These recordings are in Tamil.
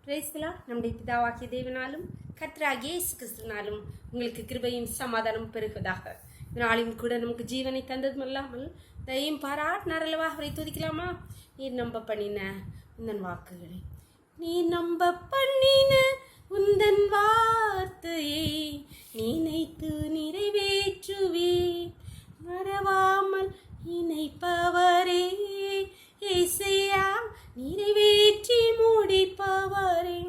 பிரைஸ்தலா. நம்முடைய பிதாவாகிய தேவனாலும் கர்த்தராகிய இயேசு கிறிஸ்துவினாலும் உங்களுக்கு கிருபையும் சமாதானம் பெருகுவதாக. இதனாலும் கூட நமக்கு ஜீவனை தந்ததும் இல்லாமல் தயையும் பாராட்டினார் அல்லவா, அவரை துதிக்கலாமா? நீர் நம்ப பண்ணின உந்தன் வாக்குகளை, நீ நம்ப பண்ணின உந்தன் வார்த்தையை நினைத்து நிறைவேற்றுவே, மறவாமல் இணைப்பவரே இசையா, நிறைவேற்றி முடிப்பவரே,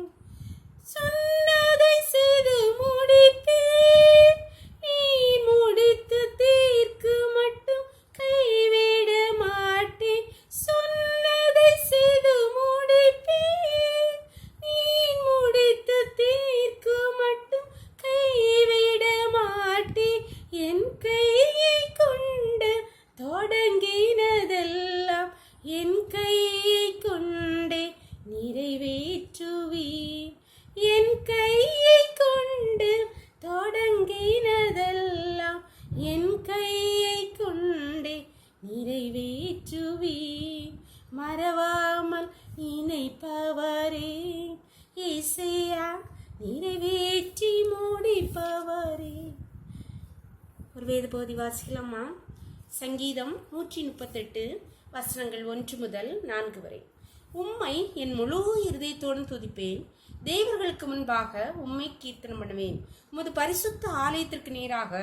சொன்னதை செய்து முடிப்பே, நீ முடித்து தீர்க்கு மட்டும் கைவிட மாட்டேன். சொன்னதை செய்து முடிப்பே, நீ முடித்து தீர்க்கு மட்டும் கைவிட மாட்டேன். என் கையை கொண்டு தொடங்கினதெல்லாம் என் கையை கொண்டே நிறைவேற்றுவீர். என் கையை கொண்டு தொடங்கினதெல்லாம் என் கையை கொண்டே நிறைவேற்றுவீர். மறவாமல் இணைப்பவரே இசையா, நிறைவேற்றி முடிப்பவரே. ஒரு வேத போதி வாசிக்கலாமா? சங்கீதம் 138 வசனங்கள் 1 முதல் 4 வரை. உம்மை என் முழு இருதயத்தோடும் துதிப்பேன், தேவர்களுக்கு முன்பாக உம்மை கீர்த்தனம் பண்ணுவேன். உமது பரிசுத்த ஆலயத்திற்கு நேராக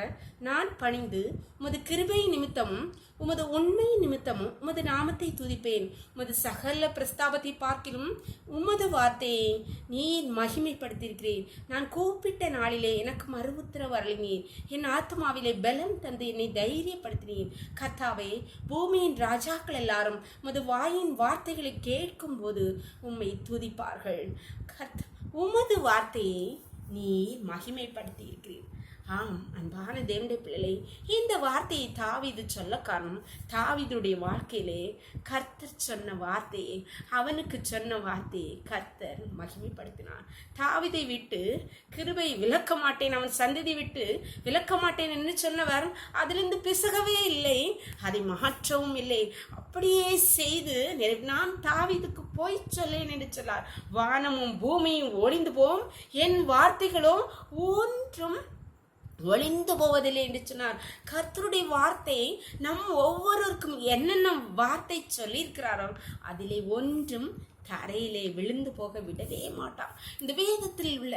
நான் பணிந்து உமது கிருபை நிமித்தமும் உமது உண்மை நிமித்தமும் உமது நாமத்தை துதிப்பேன். உமது சகல பிரஸ்தாபத்தை பார்க்கிலும் உமது வார்த்தையை நீர் மகிமைப்படுத்தியிருக்கிறேன். நான் கூப்பிட்ட நாளிலே எனக்கு மறு உத்தரவு அருளினீர். என் ஆத்மாவிலே பலம் தந்து என்னை தைரியப்படுத்தினீர். கர்த்தாவே, பூமியின் ராஜாக்கள் எல்லாரும் உமது வாயின் வார்த்தைகளை கேட்கும் போது உம்மை துதிப்பார்கள். உமது வார்த்தையை நீர் மகிமைப்படுத்தி இருக்கிறீர். ஆம், அன்பான தேவனுடைய பிள்ளைகளை, இந்த வார்த்தையை தாவீது சொல்ல காரணம், தாவீதுடைய வாழ்க்கையிலே கர்த்தர் சொன்ன வார்த்தையை, அவனுக்கு சொன்ன வார்த்தையை கர்த்தர் மகிமைப்படுத்தினார். தாவீதை விட்டு கிருபை விலக்க மாட்டேன், அவன் சந்ததி விட்டு விலக்க மாட்டேன் என்று சொன்னவர் அதிலிருந்து பிசகவே இல்லை, அதை மாற்றவும் இல்லை. அப்படியே செய்து நான் தாவீதுக்கு போய் சொல்லேன் என்று சொன்னார். வானமும் பூமியும் ஒளிந்து போம், என் வார்த்தைகளோ ஒன்றும் ஒளிந்து போவதில்லை என்று சொன்னார். கர்த்தருடைய வார்த்தை நம் ஒவ்வொருவருக்கும் என்னென்ன வார்த்தை சொல்லியிருக்கிறாரோ அதிலே ஒன்றும் தரையிலே விழுந்து போக விடவே மாட்டான். இந்த வேதத்தில் உள்ள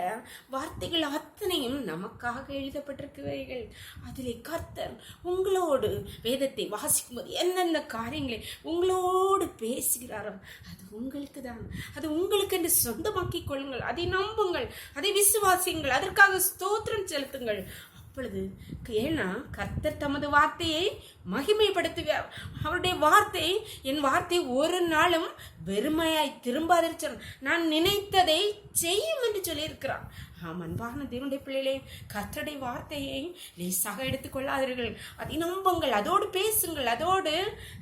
வார்த்தைகள் அத்தனையும் நமக்காக எழுதப்பட்டிருக்கிறவைகள். அதிலே கர்த்தர் உங்களோடு வேதத்தை வாசிக்கும் போது எந்தெந்த காரியங்களை உங்களோடு பேசுகிறாரோ அது உங்களுக்கு தான். அது உங்களுக்கு என்று சொந்தமாக்கிக் கொள்ளுங்கள், அதை நம்புங்கள், அதை விசுவாசியுங்கள், அதற்காக ஸ்தோத்திரம் செலுத்துங்கள். அப்பொழுது, ஏன்னா கர்த்தர் தமது வார்த்தையை மகிமைப்படுத்துவார். அவருடைய வார்த்தை, என் வார்த்தை ஒரு நாளும் வெறுமையாய் திரும்பாதிருச்சான், நான் நினைத்ததை செய்யும் என்று சொல்லியிருக்கிறான். அன்பான தேவனுடைய பிள்ளைகளே, கர்த்தருடைய வார்த்தையை லேசாக எடுத்துக்கொள்ளாதீர்கள், அதை நம்புங்கள், அதோடு பேசுங்கள், அதோடு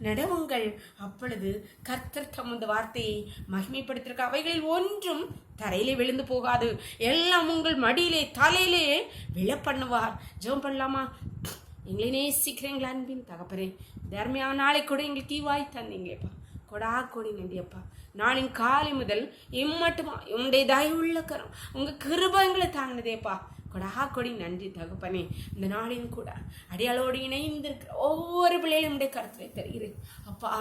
நடவுங்கள். அப்பொழுது கர்த்தர் தமது வார்த்தையை மகிமைப்படுத்திருக்க அவைகளில் ஒன்றும் தரையிலே விழுந்து போகாது, எல்லாம் உங்கள் மடியிலே தலையிலே விழ பண்ணுவார். ஜெபம் பண்ணலாமா? எங்களை நேசிக்கிறீங்களா அன்பின் தகப்பனே, தர்மையான நாளை கூட எங்களுக்கு ஈவாய் தந்தீங்களேப்பா, கொடா கொடி நன்றியப்பா. நாளின் காலை முதல் இம்மட்டுமா உங்களுடைய தயவுள்ள கரம், உங்கள் கிருபங்களை தாங்கினதேப்பா, கொடா கொடி நன்றி தகப்பனே. இந்த நாளையும் கூட அடியாளோடு இணைந்திருக்கிற ஒவ்வொரு பிள்ளைகளும் உடைய கருத்தை தருகிறேன் அப்பா.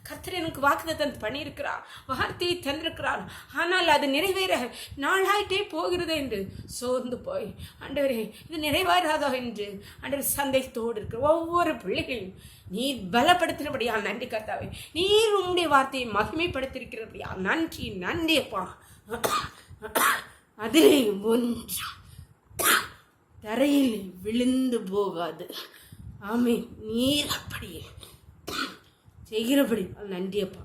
கர்த்தர் எனக்கு வாக்குத்தத்தம் பண்ணியிருக்கிறார், வார்த்தையை தந்திருக்கிறார், ஆனால் அது நிறைவேற நாளாயிட்டே போகிறது என்று சோர்ந்து போய், ஆண்டவரே இது நிறைவேறாதோ என்று ஆண்டவர் சந்தேகத்தோடு இருக்கிற ஒவ்வொரு பிள்ளைகளையும் நீர் பலப்படுத்தினபடியா நன்றி கர்த்தாவே. நீர் உம்முடைய வார்த்தையை மகிமைப்படுத்தியிருக்கிறபடியா நன்றி நன்றி அப்பா. அதிலே ஒன்று தரையில் விழுந்து போகாது. ஆமே, நீர் அப்படியே செய்கிறபடி நன்றி அப்பா.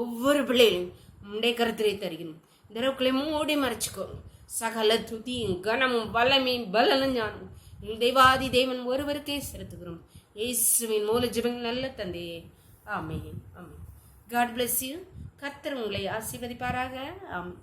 ஒவ்வொரு பிள்ளைகளும் உம்முடைய கருத்திலே தருகிறோம். திரவுக்களை மூடி மறைச்சிக்கோ. சகல துதியும் கனமும் வல்லமையும் பலனும் ஞானம் எங்கள் தெய்வாதி தேவன் ஒருவருக்கே செலுத்துகிறோம். இயேசுவின் மூல ஜெபங்கள் நல்ல தந்தையே, ஆமென் ஆமென். God bless you. கர்த்தர் உங்களை ஆசீர்வதிப்பாராக. ஆமென்.